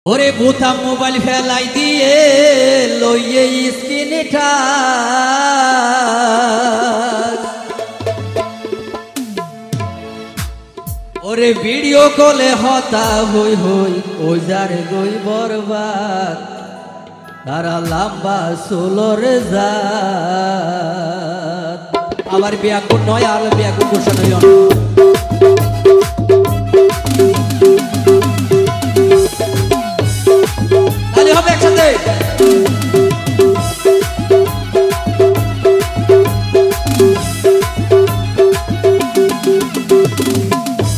ওরে বোতাম মোবাইল ফেলাই দিয়ে লইয়ে স্ক্রিনে টাচ ওরে ভিডিও কলে হতা হই হই ওই যার গই বরবাদ তারা লম্বা সোলর জাত আবার বিয়াকুন নয় আর বিয়াকুন কুশন নয় তাহলে হবে একসাথে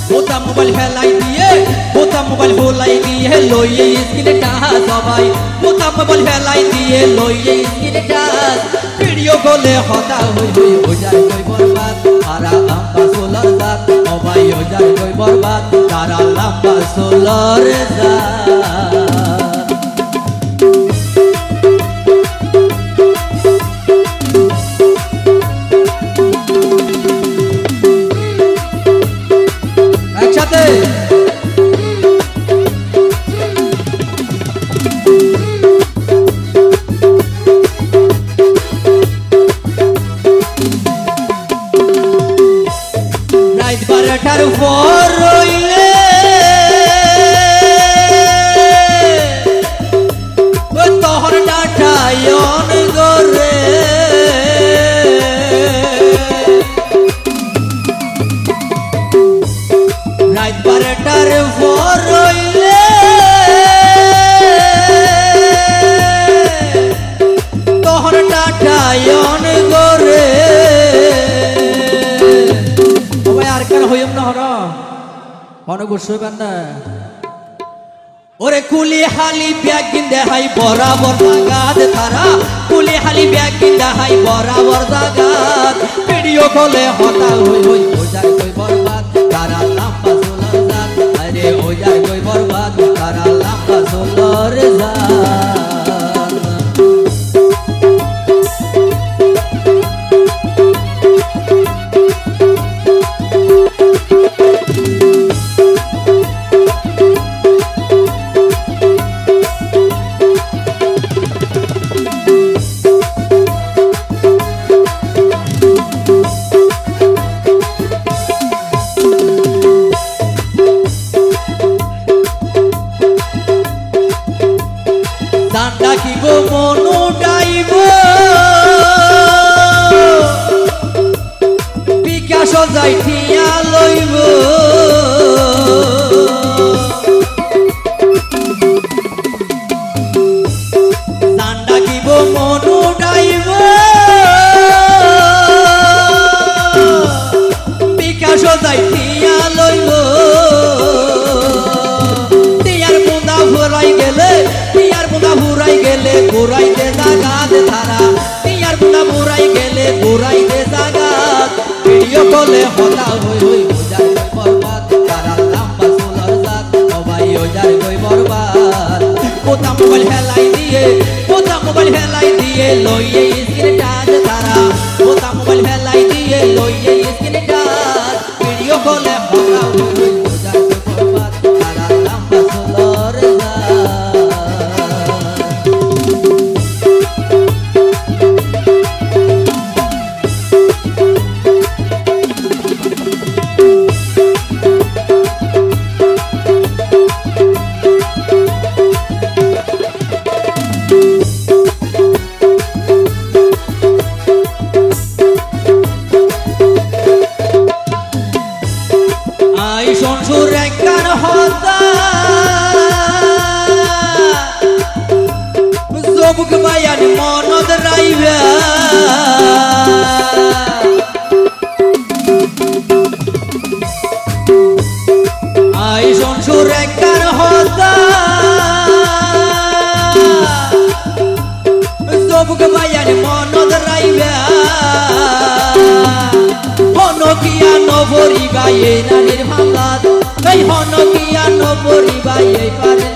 বোতাম মোবাইল ফেলাই দিয়ে বোতাম মোবাইল ভোলাই দিয়ে লইয়ে স্ক্রিনে টাচ সবাই বোতাম মোবাইল ফেলাই দিয়ে লইয়ে স্ক্রিনে টাচ ভিডিও কলে হতা হই হই হই যায় কই বরবাদ তারা লম্বা সোলর জাত সবাই হই যায় কই বরবাদ তারা লম্বা সোলর জাত একসাথে রাত 12টার পর রইলে তোহর ডাটায় অন গরে রাত 12টার পর রইলে তোহর ডাটায় অন গরে আর কেন হইম না হরা অনেক বসবেন না ওরে কুলি হালি ব্যাগ কিনতে হাই বরাবর জাগাত তারা কুলি হালি ব্যাগ কিনতে হাই বরাবর জাগাত ভিডিও কলে হতা হই হই ওজার কই বরবাদ তারা লম্বা সোলর জাত আরে ওজার কই বরবাদ তারা লম্বা সোলর জাত দান্ডা কি গো মনু ডাইব বিকাশ যাইঠিয়া লইব দান্ডা কি গো মনু ডাইব বিকাশ যাইঠিয়া লইব তিয়ার বুন্দা ভরাই গেলে বুড়াই গেলে বুড়াইতে জাগাত তারা তিয়ার বুড়া বুড়াই গেলে বুড়াইতে জাগাত ভিডিও কলে হতা হই হই ওজার কই বরবাদ তারা লম্বা সোলর জাত সবাই ওজার কই বরবাদ বোতাম মোবাইল ফেলাই দিয়ে লইয়ে স্ক্রিনে টাচ তারা বোতাম মোবাইল ফেলাই দিয়ে লইয়ে স্ক্রিনে টাচ ভিডিও কলে হতা হই হই ওজার কই বরবাদ তারা লম্বা সোলর জাত আই সংসুর একখান হতা জবুক বায়ান মনদ রাইবা আই সংসুর একখান হতা জবুক বায়ান মনদ রাইবা হনকিয়া নবরিবা এই নারীর ভাঙাত এই হনকিয়া নবরিবা এই পারে